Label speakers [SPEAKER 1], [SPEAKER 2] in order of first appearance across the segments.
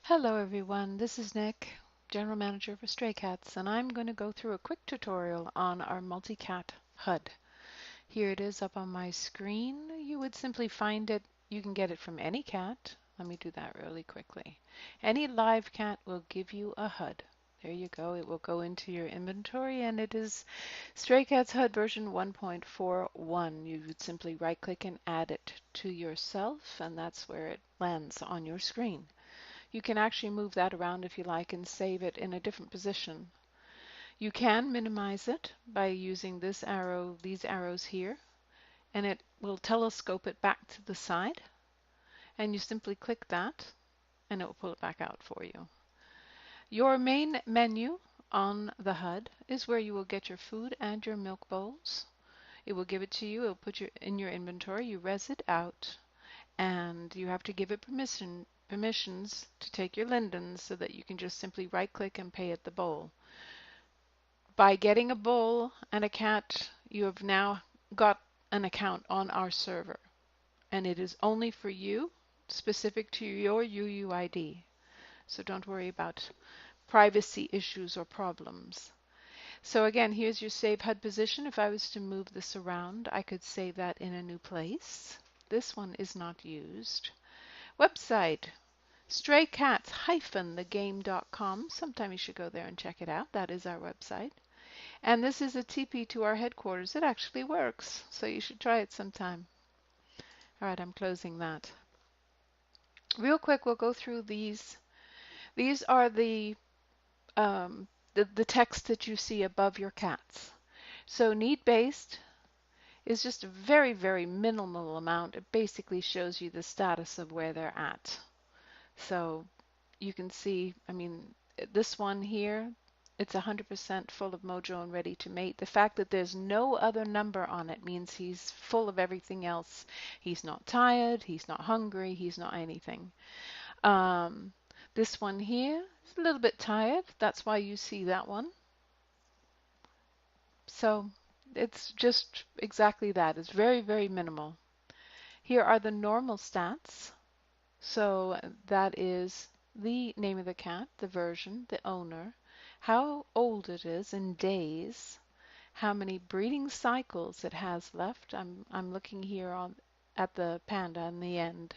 [SPEAKER 1] Hello everyone, this is Nick, General Manager for Stray Cats, and I'm going to go through a quick tutorial on our multi-cat HUD. Here it is up on my screen. You would simply find it, you can get it from any cat. Let me do that really quickly. Any live cat will give you a HUD. There you go, it will go into your inventory and it is Stray Cats HUD version 1.41. You would simply right click and add it to yourself and that's where it lands on your screen. You can actually move that around if you like and save it in a different position. You can minimize it by using this arrow, these arrows here, and it will telescope it back to the side. And you simply click that and it will pull it back out for you. Your main menu on the HUD is where you will get your food and your milk bowls. It will give it to you, it will put you in your inventory, you res it out, and you have to give it permissions to take your lindens so that you can just simply right click and pay at the bowl. By getting a bowl and a cat, you have now got an account on our server, and it is only for you, specific to your UUID. So don't worry about privacy issues or problems. So again, here's your save HUD position. If I was to move this around, I could save that in a new place. This one is not used. Website, straycats-thegame.com. Sometime you should go there and check it out. That is our website. And this is a TP to our headquarters. It actually works, so you should try it sometime. All right, I'm closing that. Real quick, we'll go through these. These are the text that you see above your cats. So need-based is just a very, very minimal amount. It basically shows you the status of where they're at. So you can see, I mean, this one here, it's 100% full of mojo and ready to mate. The fact that there's no other number on it means he's full of everything else. He's not tired, he's not hungry, he's not anything. This one here is a little bit tired. That's why you see that one. So it's just exactly that. It's very, very minimal. Here are the normal stats. So that is the name of the cat, the version, the owner, how old it is in days, how many breeding cycles it has left. I'm looking here at the panda in the end.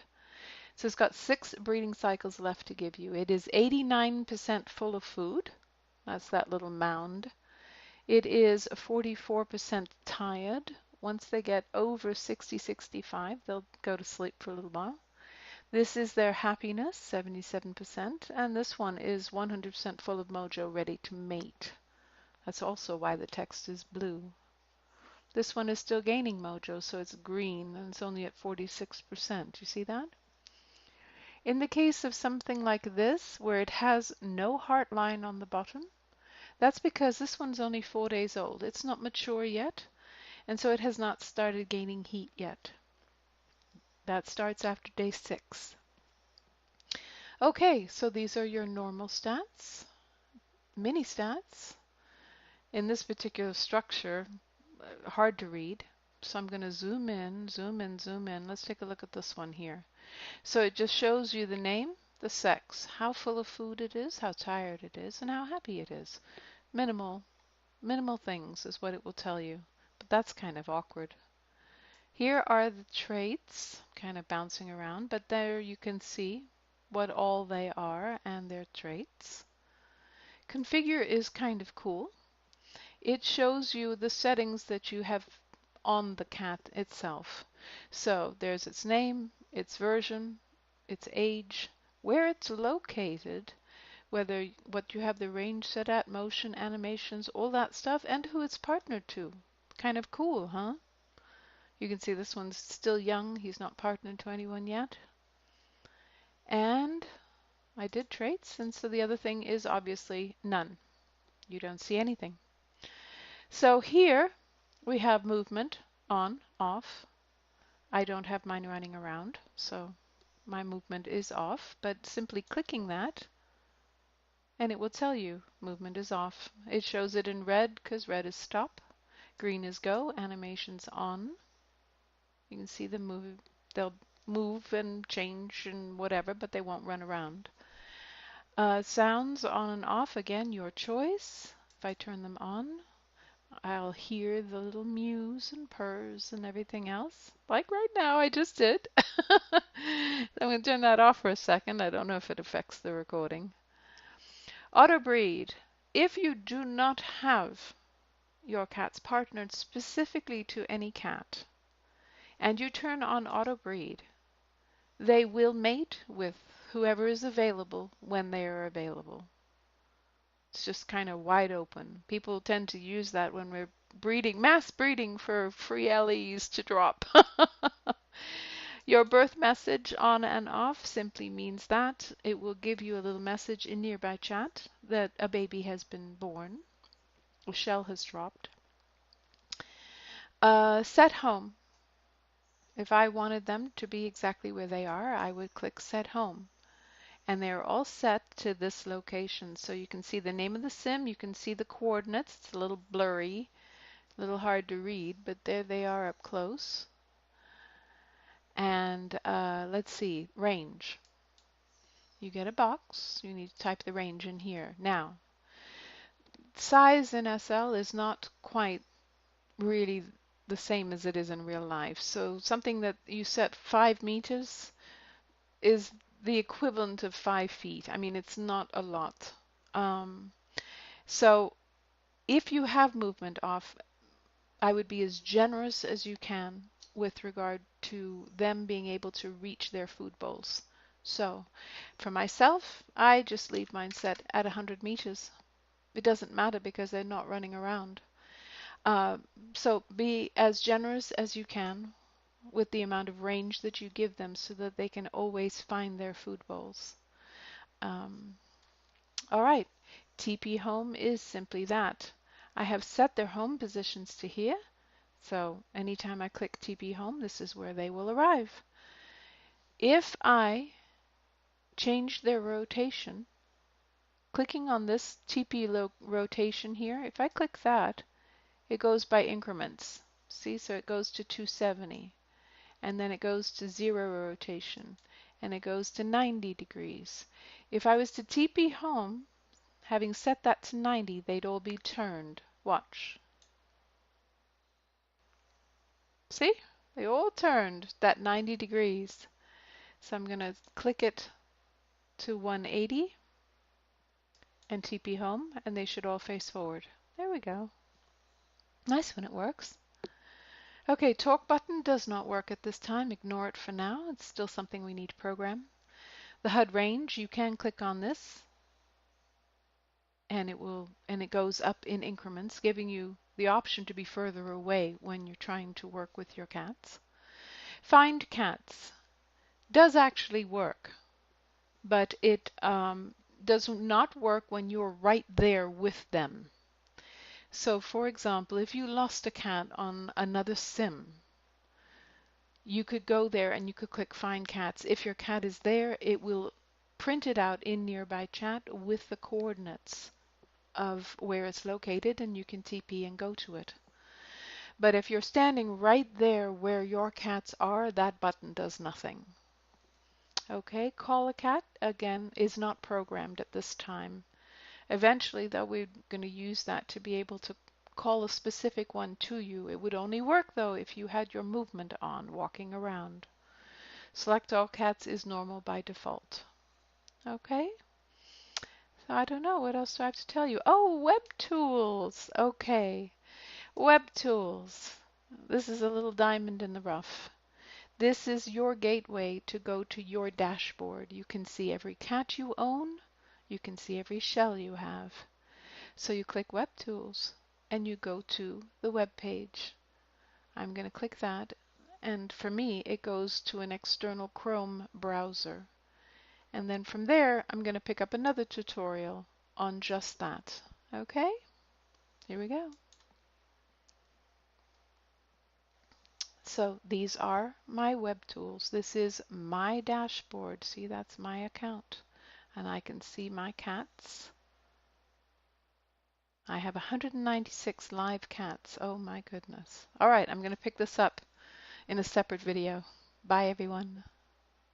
[SPEAKER 1] So it's got 6 breeding cycles left to give you. It is 89% full of food. That's that little mound. It is 44% tired. Once they get over 60, 65, they'll go to sleep for a little while. This is their happiness, 77%, and this one is 100% full of mojo, ready to mate. That's also why the text is blue. This one is still gaining mojo, so it's green, and it's only at 46%. You see that? In the case of something like this, where it has no heart line on the bottom, that's because this one's only 4 days old. It's not mature yet, and so it has not started gaining heat yet. That starts after day 6. Okay, so these are your normal stats, mini stats. In this particular structure, hard to read. So I'm going to zoom in, zoom in, zoom in. Let's take a look at this one here. So it just shows you the name, the sex, how full of food it is, how tired it is, and how happy it is. Minimal things is what it will tell you, but that's kind of awkward. Here are the traits, kind of bouncing around, but there you can see what all they are and their traits. Configure is kind of cool. It shows you the settings that you have on the cat itself. So there's its name, its version, its age, where it's located, what you have the range set at, motion, animations, all that stuff, and who it's partnered to. Kind of cool, huh? You can see this one's still young. He's not partnered to anyone yet. And I did traits, and so the other thing is obviously none. You don't see anything. So here we have movement on, off. I don't have mine running around, so my movement is off, but simply clicking that and it will tell you movement is off. It shows it in red because red is stop, green is go, animations on. You can see them move, they'll move and change and whatever, but they won't run around. Sounds on and off, again, your choice. If I turn them on, I'll hear the little mews and purrs and everything else. Like right now, I just did. I'm going to turn that off for a second. I don't know if it affects the recording. Auto breed. If you do not have your cats partnered specifically to any cat, and you turn on auto breed, they will mate with whoever is available when they are available. It's just kind of wide open. People tend to use that when we're breeding, mass breeding for free LEs to drop. Your birth message on and off simply means that it will give you a little message in nearby chat that a baby has been born, a shell has dropped. Set home. If I wanted them to be exactly where they are, I would click set home. And they're all set to this location. So you can see the name of the sim, you can see the coordinates. It's a little blurry, a little hard to read, but there they are up close. And let's see, range. You get a box, you need to type the range in here. Now, size in SL is not quite really the same as it is in real life. So something that you set 5 meters is the equivalent of 5 feet. I mean, it's not a lot. So if you have movement off, I would be as generous as you can with regard to them being able to reach their food bowls. So for myself, I just leave mine set at 100 meters. It doesn't matter because they're not running around. So be as generous as you can with the amount of range that you give them so that they can always find their food bowls. All right, TP home is simply that. I have set their home positions to here. So anytime I click TP home, this is where they will arrive. If I change their rotation, clicking on this TP rotation here, if I click that, it goes by increments. See, so it goes to 270, and then it goes to 0 rotation, and it goes to 90 degrees. If I was to TP home, having set that to 90, they'd all be turned. Watch. See? They all turned that 90 degrees. So I'm going to click it to 180 and TP home, and they should all face forward. There we go. Nice when it works. Okay, talk button does not work at this time. Ignore it for now. It's still something we need to program. The HUD range, you can click on this and it goes up in increments, giving you the option to be further away when you're trying to work with your cats. Find cats does actually work, but it does not work when you're right there with them. So for example, if you lost a cat on another sim, you could go there and you could click find cats. If your cat is there, it will print it out in nearby chat with the coordinates of where it's located, and you can TP and go to it. But if you're standing right there where your cats are, that button does nothing. Okay, call a cat, again, is not programmed at this time. Eventually, though, we're going to use that to be able to call a specific one to you. It would only work, though, if you had your movement on, walking around. Select all cats is normal by default. Okay? So I don't know, what else do I have to tell you? Oh, web tools. Okay. Web tools. This is a little diamond in the rough. This is your gateway to go to your dashboard. You can see every cat you own. You can see every shell you have. So you click Web Tools and you go to the web page. I'm going to click that, and for me it goes to an external Chrome browser. And then from there I'm going to pick up another tutorial on just that. Okay, here we go. So these are my web tools. This is my dashboard. See, that's my account. And I can see my cats. I have 196 live cats. Oh my goodness. All right, I'm going to pick this up in a separate video. Bye everyone.